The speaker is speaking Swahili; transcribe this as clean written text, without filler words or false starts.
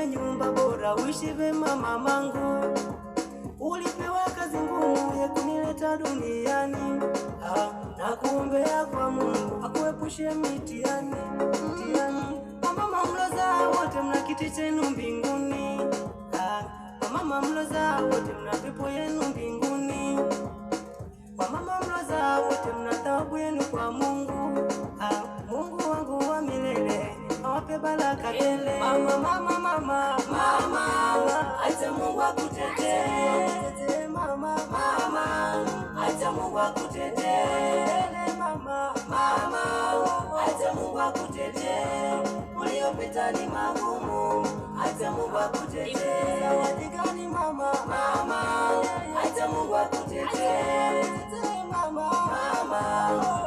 ujenge nyumba bora, uishi vema mamangu. Ulipewa kazi ngumu ya kunileta duniani, nakuombea kwa Mungu akuepushe mitihani. Mama mloza wote mna kiti chenu mbinguni, mama mloza wote mna pepo yenu mbinguni, mama mloza wote mna thawabu yenu kwa Mungu. Mungu wangu wa milele awape baraka tele. Mama, acha Mungu akutetee. Mama, acha Mungu akutetee. Mama, acha Mungu akutetee. Uliyopita ni magumu, acha Mungu akutetee. Zawadi gani mama, acha Mungu akutetee. Mama